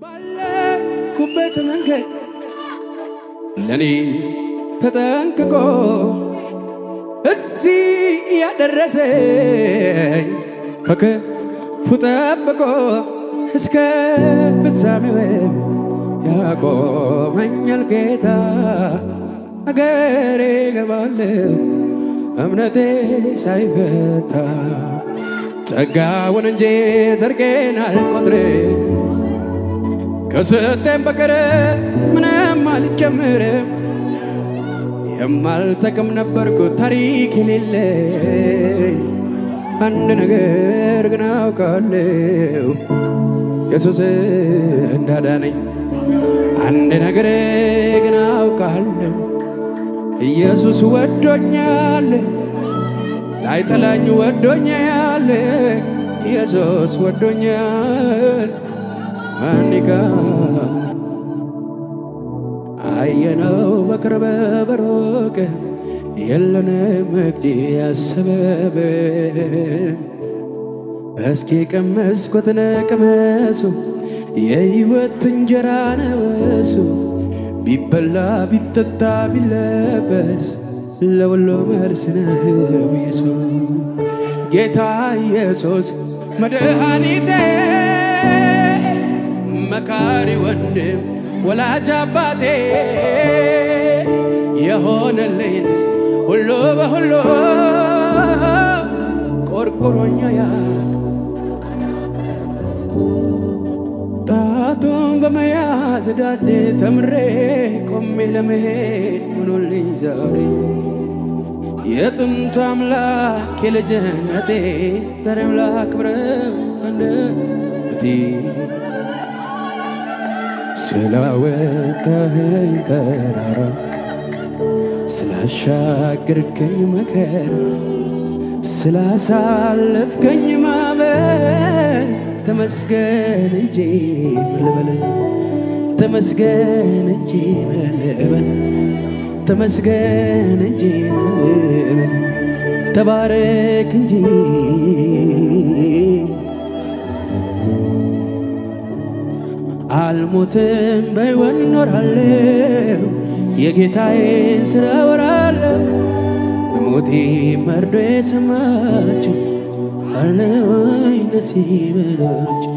ባለኩበት መንገድ ለኔ ተጠንቅቆ እዚህ ያደረሰኝ ከክፉ ጠብቆ እስከ ፍጻሜው ያቆመኛል ጌታ። አገሬ እገባለሁ እምነቴ ሳይፈታ ጸጋውን እንጂ ጽድቄን አልቆጥርም። ከስቴም በቀር ምንም አልጨምርም። የማልጠቅም ነበርኩ ታሪክ የሌለኝ አንድ ነገር ግን አውቃለሁ ኢየሱስ እንዳዳነኝ። አንድ ነገር ግን አውቃለሁ ኢየሱስ ወዶኛል፣ ላይጠላኝ ወዶኛል። ኢየሱስ ወዶኛል። ማንጋ አየነው በቅርብ በሩቅ የለንም መግደያ ሰበብ። እስኪ ቀመስኩት ለቅመሱ የሕይወት እንጀራ ነው እሱ። ቢበላ ቢጠጣ ቢለበስ ለሁሉ መልስ ነው ኢየሱስ። ጌታ ኢየሱስ መድኃኒቴ መካሪ ወንድም ወላጅ አባቴ የሆነልኝ ሁሉ በሁሉ ቆርቆሮኛ ጣቱን በመያዝ ዳዴ ተምሬ ቆሜ ለመሄድ ሆኖልኝ ዛሬ የጥንቱ አምላክ የልጅነቴ ዛሬም ላክብረው ከአንደበቴ። ስላወጣኸኝ ተራራ ስላሻገርከኝ መከራ ስላሳለፍከኝ ማዕበል ተመስገን እንጂ ምን ልበል፣ ተመስገን እንጂ ምን ልበል፣ ተመስገን እንጂ ምን ልበል። ተባረክ እንጂ አልሞትም በሕይወት እኖራለሁ የጌታዬን ሥራ አወራለሁ። በሞቴ መርዶ የሰማችሁ አለ ወይ ደስ ይበላችሁ።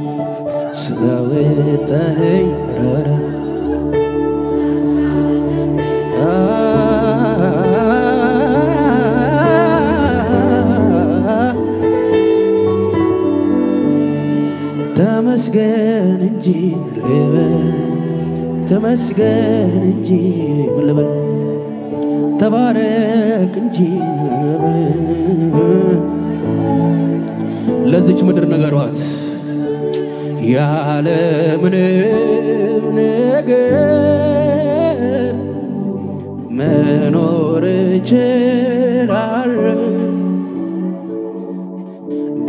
ስላወጣኸኝ ተራራ ተመስገን እንጂ ምን ልበል፣ ተመስገን እንጂ ምን ልበል፣ ተባረክ እንጂ ምን ልበል። ለዚች ምድር ነገሯት ያለ ምንም ነገር መኖር እችላለሁ።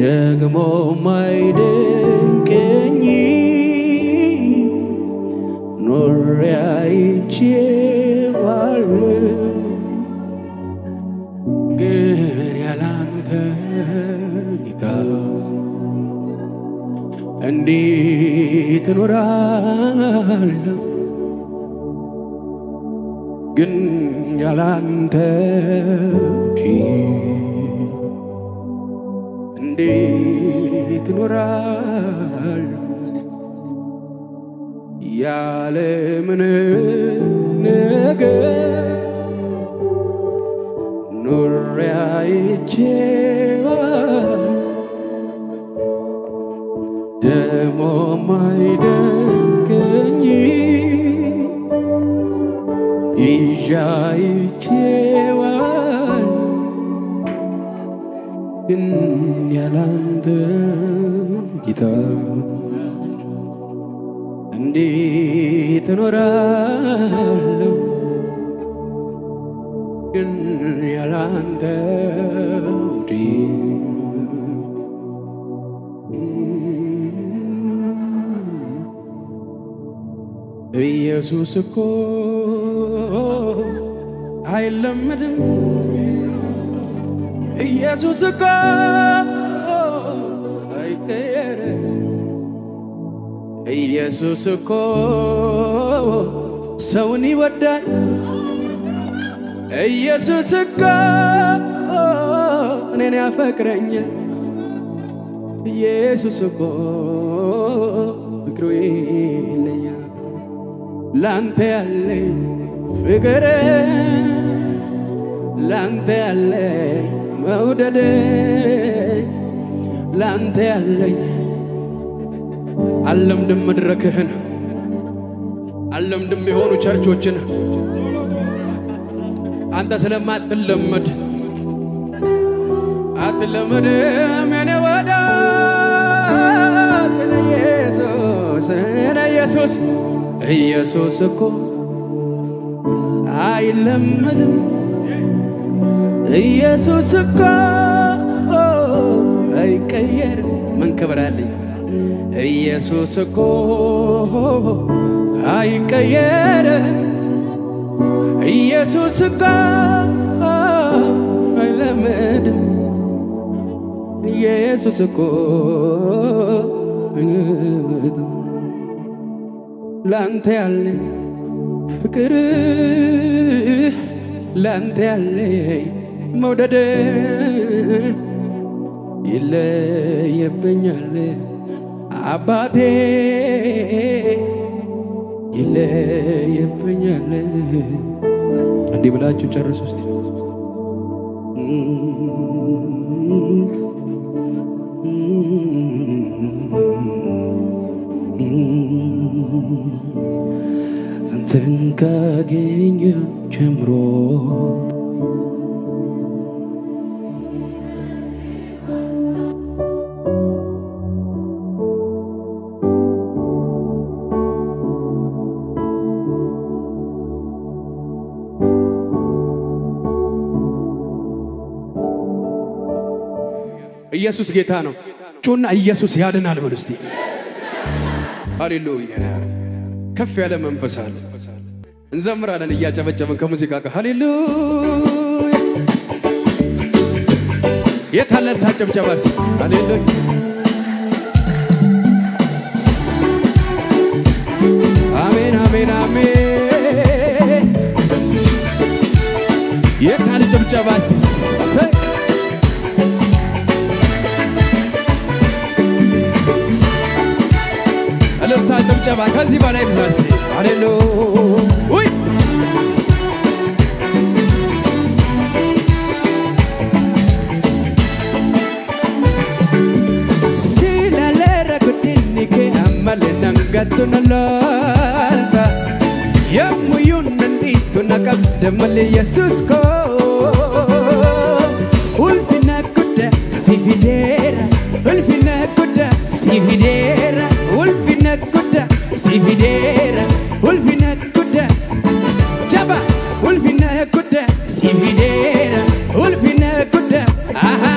ደግሞ ማይደንቀኝ ኖሬ አይቼዋለሁ። ግን ያላንተ ጌታ እንዴት እኖራለሁ? ግን ያላንተ እንዴት እኖራለሁ? ያለ ምንም ነገር ኖሬ አይቼዋለሁ። ደሞ ማይደንቀኝ ይዤ አይቼዋለሁ። ግን ያላንተ ጌታ እንዴት እኖራለሁ? ግን ያላንተ ኢየሱስ እኮ አይለመድም። ኢየሱስ እኮ አይቀየርም። ኢየሱስ እኮ ሰውን ይወዳል ኢየሱስ እኮ እኔን ያፈቅረኛል ኢየሱስ እኮ ፍቅሩ ይለኛል ላንተ ያለኝ ፍቅር ላንተ ያለኝ መውደድ ላንተ ያለኝ አለምድም መድረክህን አለምድም የሆኑ ቸርቾችን አንተ ስለማትለመድ አትለመድም የኔ ወዳጅ ኢየሱስ ኢየሱስ እኮ አይለመድም ኢየሱስ እኮ አይቀየርም ምን ክብር አለኝ ኢየሱስ እኮ አይቀየርም ኢየሱስ እኮ አይለመድም ኢየሱስ እኮ ላንተ ያለኝ ፍቅር ላንተ ያለኝ መውደድ ይለየብኛል አባቴ ይለየብኛል እንዲህ ብላችሁ ጨርሱ እስቲ አንተን ካገኘሁ ጀምሮ ኢየሱስ ጌታ ነው ጩና ኢየሱስ ያድናል በሉ እስቲ ሃሌሉያ ከፍ ያለ መንፈስ አለ እንዘምራለን እያጨበጨበን ከሙዚቃ ጋር ሃሌሉያ የታለል ታጨብጨባስ ሃሌሉያ አሜን አሜን አሜን የታለ ጨብጨባስ እልልታ ጭብጨባ ከዚህ በላይ ብዛት ሃሌሉያ ሲላለረ ጉድኒኬ አመል ነንገቱነላልታ የሙዩን እንዲስቱ ነቀደመል ኢየሱስ ኮ ሁልፊነ ጉደ ሲፊዴራ ሁልፊነ ጉደ ሲፊዴራ ulfina kuda sividera ulfina kuda jaba ulfina kuda sividera ulfina kuda aha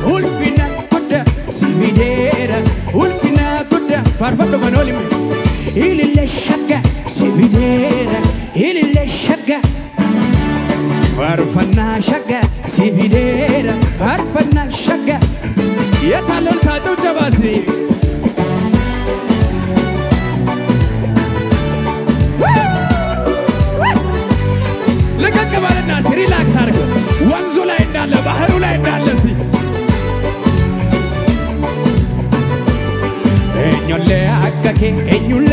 ulfina kuda sividera ulfina kuda farfado manoli me ilile shaka sividera ilile shaka farfana shaka sividera farfana shaka yetalol tato jabasi ለቀቀባልና ሪላክስ አርገ ወንዙ ላይ እንዳለ ባህሩ ላይ እንዳለ ሲ እኞሌ አካኬ እኞሌ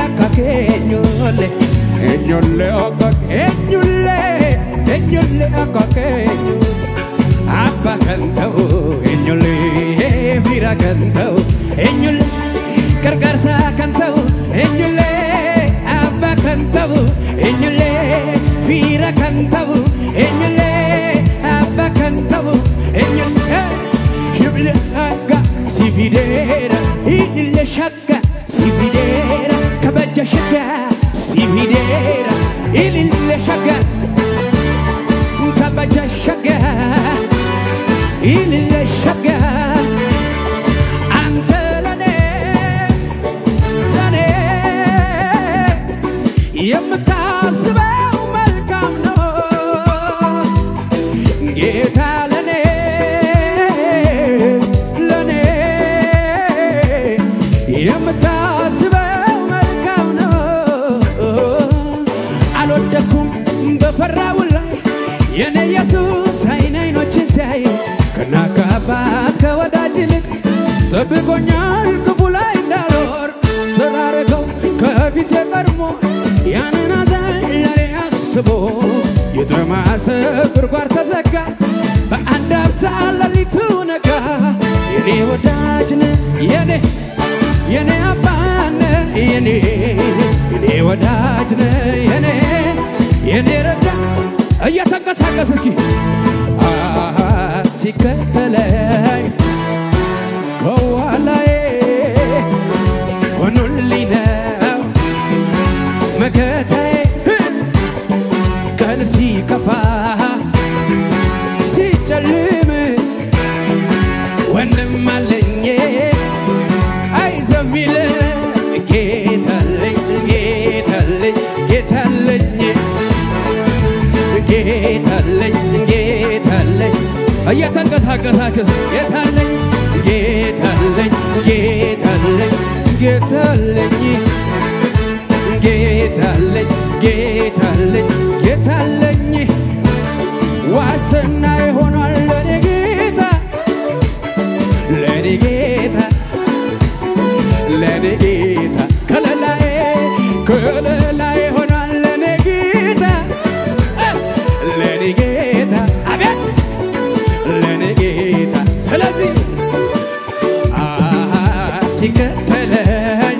አካኬ እኞሌ አካኬ አባ ከንተው እኞሌ ቢራ ከንተው እኞሌ ቀርቀርሳ ከንተው እኞሌ አባ ከንተው እኞሌ ፊራ ከንተው እኞሌ አባ ከንተው እኞሌ ሽብለ አጋ ሲፊዴራ ኢለ ሸጋ ሲፊዴራ ከበጀ ሸጋ ሲፊዴራ ኢለ ሸጋ ከበጀ ሸጋ ኢለ ሸጋ አንተ ለኔ የምታስበው መልካም ነው ጌታ ለኔ ሳስበው መልካም ነው። አልወደኩም በፈራው ላይ የኔ ኢየሱስ አይኖችን ሲያይ ከእናት ከአባት ከወዳጅ ይልቅ ጠብቆኛል ክፉ ላይ እንዳልወድቅ ስላረገው ከፊቴ ቀድሞ ያንን ሐዘን ለኔ አስቦ የጠማሰ ጉድጓድ ተዘጋ በአንድ አፍታ ሌሊቱ ነጋ። የኔ ወዳጅ ነህ የኔ አባት ነህ የኔ ወዳጅ ነህ የኔ ረዳት እየተንቀሳቀስ እስኪ ሲከተለኝ ከኋላዬ ሆኖልኝ ነው መከታዬ ቀን ሲከፋ ሲጨልም ወንድም አለኝ አይዞህ የሚል ጌታለኝ እየተንቀሳቀሳችሁ ጌታለኝ ዋስትና ይሆናል ለኔ ጌታ ከለላዬ ይሆናል ለኔ ጌታ አቤት ለኔ ጌታ። ስለዚህ ሲከተለኝ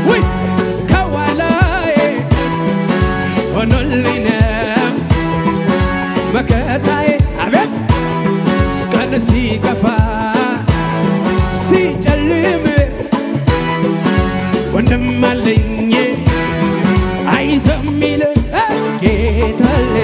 ውይ ከኋላዬ ሆኖልኝ ነው መከታዬ አቤት ቀን ሲከፋ ሲጨልም ወንድም አለኝ አይዞህ የሚል ጌታለኝ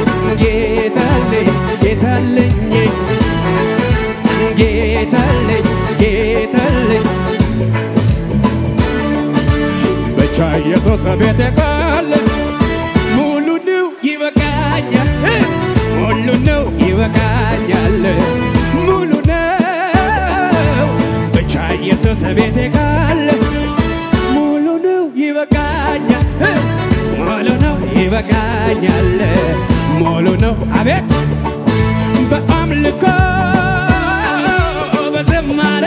ብቻ ኢየሱስ ቤቴ ካለ ሙሉ ነው ይበቃኛል ሙሉ ነው ብቻ ኢየሱስ ቤቴ ካለ ሙሉ ነው ይበቃኛል ሙሉ ነው አቤት በአምልኮ በዝማሬ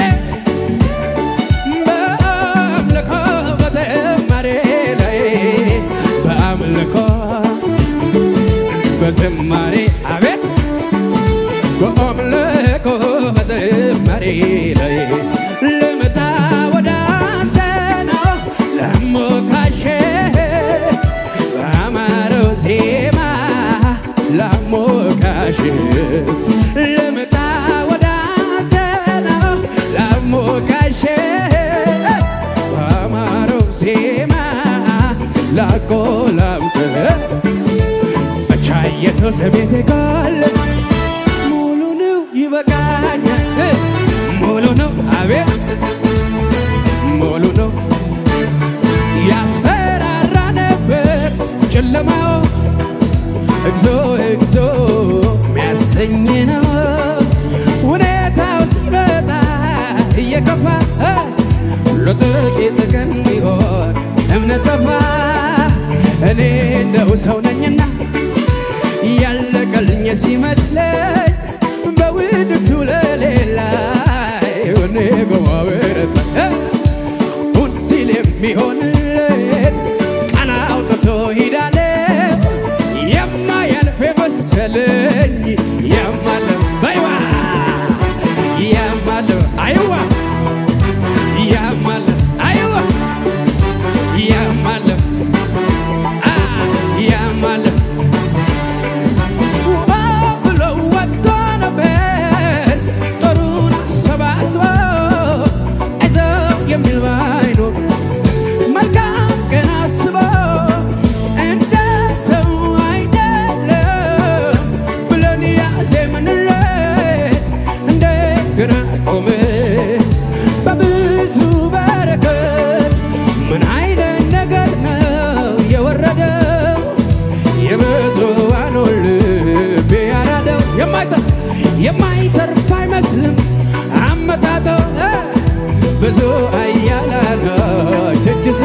ላይ በአምልኮ በዝማሬ አቤት በአምልኮ በዝማሬ ላይ ልመጣ ወደ አንተ ነው ለሞካሼ በአማረው ዜማ ላሞካሼ ልመጣ ወደ አንተ ነው ላሞካሼ በአማረው ዜማ ላቆላምጥ ብቻ ኢየሱስ ቤቴ ካለ ሙሉ ነው ይበቃኛል ሙሉ ነው አቤት ሙሉ ነው። ያስፈራራ ነበር ጨለማው እግዚኦ የሚያሰኝ ነው ሁኔታው ሲመጣ እየከፋ ለጥቂት ቀን ቢሆን እምነት ጠፋ። እኔ እንደው ሰው ነኝና ያለቀልኝ ሲመስለኝ በውድቅቱ ለሌላይ እኔ ጎማብረት ሁን ሲል የሚሆንለት ቀና አውጥቶ ሂዳለ የማያልፍ መሰለኝ ያማለፍ ባይዋ ያማለፍ አይዋ ያማለፍ አይዋ ያማለፍ ያማለፍ ብሎ ወጥቶ ነበር ጦሩን ሰባስቦ አይዞህ የሚል ባይኖር መልካም ቀን አስቦ እንደ ሰው አይደለም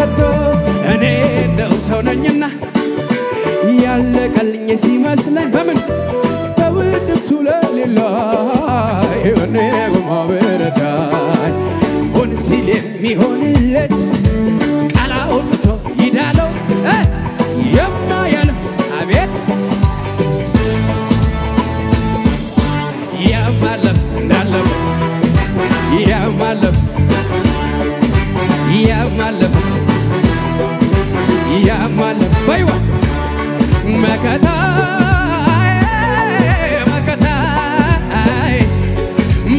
ከቶ እኔ እንደው ሰው ነኝና ያለቀልኝ ሲመስለኝ በምን በውድብቱ ለሌላይ እኔ በማበረታይ ሆን ሲል የሚሆንለት ቃል አውጥቶ ይዳለው የማያልፍ አቤት ያማለፍ እንዳለፍ ያማለፍ ያማለፍ ያማለፍ በይዋ መከታይ መከታይ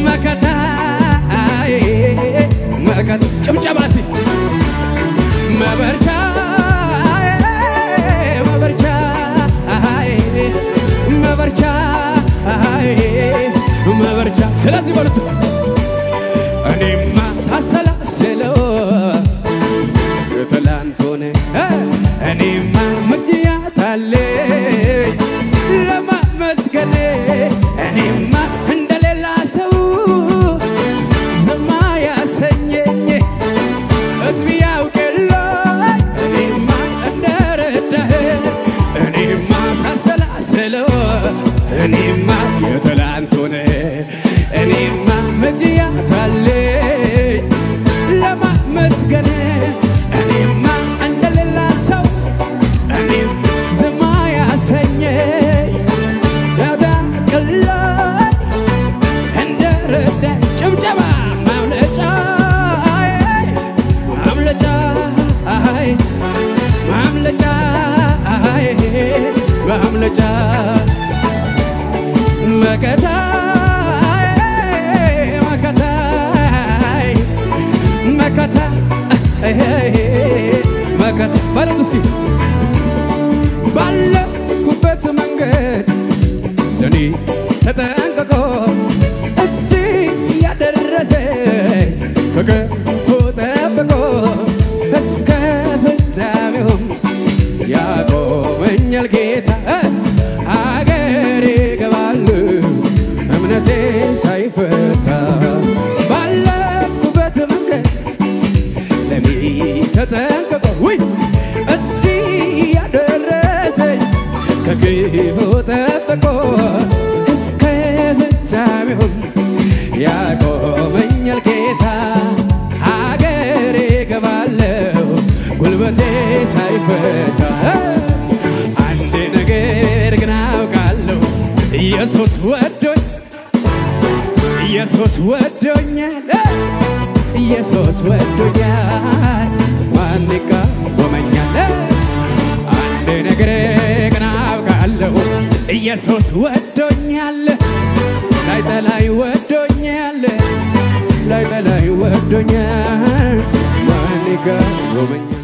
መከታይ መከታ ጭብጨባሲ መበርቻይ መበርቻይ መበርቻይ መበርቻ ስለዚህ በሉት እኔማ ሳሰላስለው ትላንት ሆነ እኔማ ምክንያት አለኝ ለማመስገን እኔማ እንደሌላ ሰው ዝም ያሰኘኝ ሕዝብ ያውቅልኝ እኔማ እንደረዳህ እኔማ ሳሰላስለው እኔማ የትላንት ሆነ እኔማ ምክንያት አለኝ ለማመስገን እኔማ እንደሌላ ሰው እኔም ዝም ያሰኘኝ ያውቅልኝ እንደረዳኝ ጭብጨባ ማምለጫዬ ማምለጫዬ ማምለጫዬ ማምለጫ መከታዬ መከታዬ መከታ መከታ በሉት እስኪ ባለኩበት መንገድ ለኔ ተጠንቅቆ እዚህ ያደረሰኝ ከክፉ ጠብቆ እስከ ፍጻሜውም ያቆመኛል ጌታ አገሬ እገባለሁ እምነቴ ሳይፈታ ባለኩበት መንገድ ለኔ ተጠንቅቆ እዚህ ያደረሰኝ ከክፉ ጠብቆ እስከ ፍጻሜውም ያቆመኛል ጌታ አገሬ እገባለሁ ጉልበቴ ሳይፈታ አንድ ነገር ግን አውቃለሁ ኢየሱስ ወዶኝ ኢየሱስ ወዶኛል ኢየሱስ ወዶኛል ማን ይቃወመኛል አንድ ነገር ግን አውቃለሁ ኢየሱስ ወዶኛል ላይጠላኝ ወዶኛል ላይጠላኝ ወዶኛል ማን ይቃወመኛል